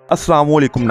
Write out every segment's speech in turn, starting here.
अस्सलाम वालेकुम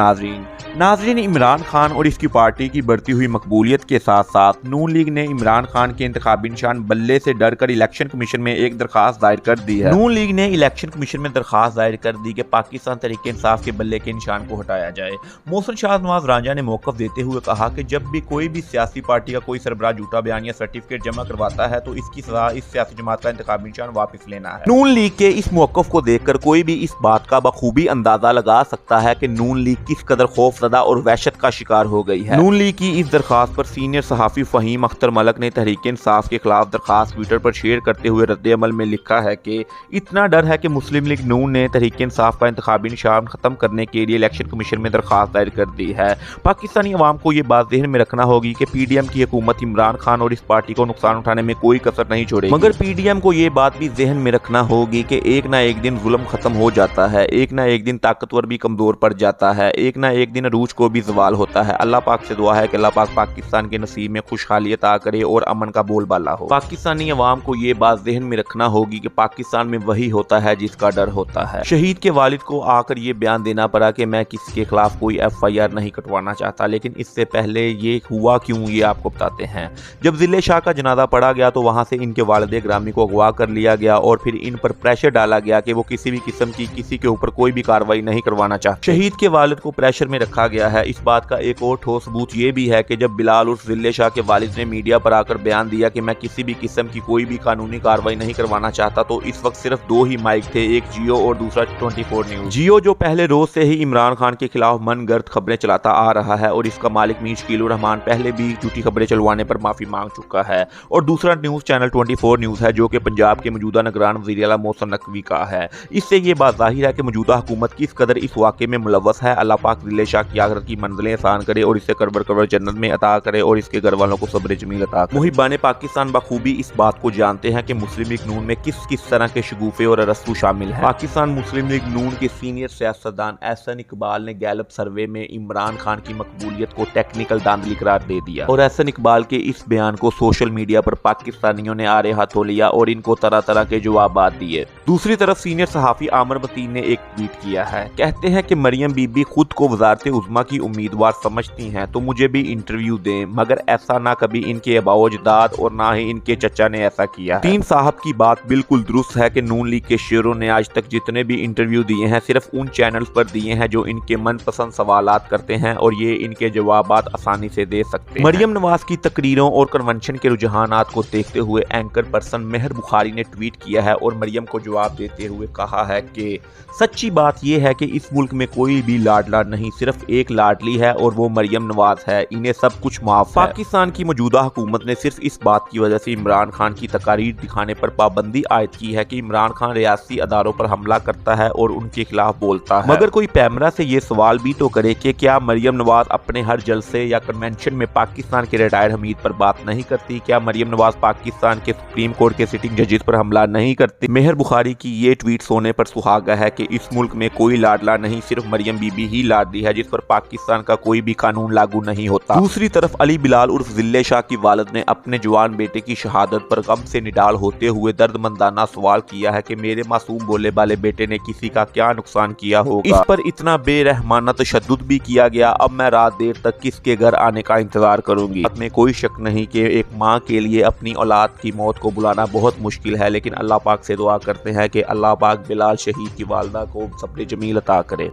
नाजरीन इमरान खान और इसकी पार्टी की बढ़ती हुई मकबूलियत के साथ साथ नून लीग ने इमरान खान के इंतखाबी निशान बल्ले से डर कर इलेक्शन कमीशन में एक दरखास्त दायर कर दी है। नून लीग ने इलेक्शन कमीशन में दरखास्त दायर कर दी कि पाकिस्तान तहरीक इंसाफ के बल्ले के निशान को हटाया जाए। मोहसिन शाहनवाज रांझा ने मौक़िफ़ देते हुए कहा कि जब भी कोई भी सियासी पार्टी का कोई सरबराह झूठा बयान या सर्टिफिकेट जमा करवाता है तो इसकी सजा इस सियासी जमात का इंतखाबी निशान वापस लेना है। नून लीग के इस मौक़िफ़ को देखकर कोई भी इस बात का बखूबी अंदाजा लगा सकता है कि नून लीग किस कदर खौफजदा और वहशत का शिकार हो गई है। नून लीग की इस दरखास्त पर सीनियर सहाफ़ी फ़हीम अख्तर मलक ने तहरीक इंसाफ के खिलाफ दरखास्त ट्विटर पर शेयर करते हुए रद्द अमल में लिखा है कि इतना डर है कि मुस्लिम लीग नून ने तहरीक इंसाफ का इंतखाबी निशान खत्म करने के लिए इलेक्शन कमीशन में दरखास्त दायर कर दी है। पाकिस्तानी अवाम को ये बात ज़हन में रखना होगी कि PDM की हुकूमत इमरान खान और इस पार्टी को नुकसान उठाने में कोई कसर नहीं छोड़ेगी, मगर PDM को ये बात भी ज़हन में रखना होगी कि एक ना एक दिन जुल्म खत्म हो जाता है, एक ना एक दिन ताकतवर भी कमज़ोर पड़ जाता है, एक ना एक दिन अरूज को भी ज़वाल होता है। अल्लाह पाक से दुआ है कि अल्लाह पाक पाकिस्तान के नसीब में खुशहाली अता करे और अमन का बोलबाला हो। पाकिस्तानी अवाम को ये बात ज़हन में रखना होगी कि पाकिस्तान में वही होता है जिसका डर होता है। शहीद के वालिद को आकर ये बयान देना पड़ा कि मैं किसी के खिलाफ कोई FIR नहीं कटवाना चाहता, लेकिन इससे पहले ये हुआ क्यों ये आपको बताते हैं। जब जिले शाह का जनाजा पड़ा गया तो वहाँ से इनके वालिद ग्रामी को अगवा कर लिया गया और फिर इन पर प्रेशर डाला गया कि वो किसी भी किस्म की किसी के ऊपर कोई भी कार्रवाई नहीं करवाना चाहते। शहीद के वालिद को प्रेशर में रखा गया है। इस बात का एक और ठोस सबूत ये भी है कि जब बिलाल उर्फ जिले शाह के वालिद ने मीडिया पर आकर बयान दिया कि मैं किसी भी किस्म की कोई भी कानूनी कार्रवाई नहीं करवाना चाहता, तो इस वक्त सिर्फ दो ही माइक थे, एक जियो और दूसरा 24 न्यूज। जियो जो पहले रोज से ही इमरान खान के खिलाफ मनगढ़ंत खबरें चलाता आ रहा है और इसका मालिक मीर शकीलुर रहमान पहले भी झूठी खबरें चलवाने पर माफी मांग चुका है, और दूसरा न्यूज चैनल 24 न्यूज है जो कि पंजाब के मौजूदा निगरान वज़ीर आला मोहसिन नकवी का है। इससे ये बात जाहिर है कि मौजूदा हुकूमत किस कदर इस वाक़े में मुलव्वस है। अल्लाह पाक जिले शाह की आखिरत की मंजिलें आसान करे और इसे करबर जन्नत में अता करे और इसके घर वालों को सब्र जमील अता करे। मुहिबान पाकिस्तान बखूबी इस बात को जानते हैं कि मुस्लिम लीग नून में किस किस तरह के शगुफे और अरस्तू शामिल हैं। पाकिस्तान मुस्लिम लीग नून के सीनियर सियासतदान एहसन इकबाल ने गैलप सर्वे में इमरान खान की मकबूलियत को टेक्निकल धांधली करार दे दिया, और एहसन इकबाल के इस बयान को सोशल मीडिया पर पाकिस्तानियों ने आरे हाथों लिया और इनको तरह तरह के जवाब दिए। दूसरी तरफ सीनियर सहाफ़ी आमर मतीन ने एक ट्वीट किया है, कहते हैं कि मरियम बीबी खुद को वज़ारत उज़्मा की उम्मीदवार समझती हैं तो मुझे भी इंटरव्यू दें, मगर ऐसा ना कभी इनके अबाओजदाद और ना ही इनके चचा ने ऐसा किया है। तीन साहब की बात बिल्कुल दुरुस्त है कि नून लीग के शेरों ने आज तक जितने भी इंटरव्यू दिए हैं सिर्फ उन चैनल्स पर दिए हैं जो इनके मनपसंद सवालात करते हैं और ये इनके जवाबात आसानी से दे सकते हैं। मरियम नवाज की तकरीरों और कन्वेंशन के रुझानात को देखते हुए एंकर पर्सन मेहर बुखारी ने ट्वीट किया है और मरियम को जवाब देते हुए कहा है कि सच्ची बात यह है कि इस मुल्क में कोई भी लाडला नहीं, सिर्फ एक लाडली है और वो मरियम नवाज है, इन्हें सब कुछ माफ है। पाकिस्तान की मौजूदा हुकूमत ने सिर्फ इस बात की वजह से इमरान खान की तकारीर दिखाने पर पाबंदी आयद की है कि इमरान खान रियासी अदारों पर हमला करता है और उनके खिलाफ बोलता है, मगर कोई पैमरा से ये सवाल भी तो करे कि क्या मरियम नवाज अपने हर जलसे या कन्वेंशन में पाकिस्तान के रिटायर्ड हमीद पर बात नहीं करती? क्या मरियम नवाज पाकिस्तान के सुप्रीम कोर्ट के सिटिंग जजेस पर हमला नहीं करती? मेहर बुखारी की ये ट्वीट सोने पर सुहागा है कि इस मुल्क में कोई लाडला नहीं, सिर्फ मरियम बीबी ही लाडली है जिस पर पाकिस्तान का कोई भी कानून लागू नहीं होता। दूसरी तरफ अली बिलाल उर्फ जिले शाह की वालिद ने अपने जवान बेटे की शहादत पर गम से निडाल होते हुए दर्दमंदाना सवाल किया है कि मेरे मासूम बोले वाले बेटे ने किसी का क्या नुकसान किया होगा। इस पर इतना बेरहमाना तशद्दुद भी किया गया, अब मैं रात देर तक किसके घर आने का इंतजार करूंगी। में कोई शक नहीं कि एक माँ के लिए अपनी औलाद की मौत को बुलाना बहुत मुश्किल है, लेकिन अल्लाह पाक से दुआ करते हैं कि अल्लाह पाक बिलाल शहीद की वालदा को सब्र जमील अता करे।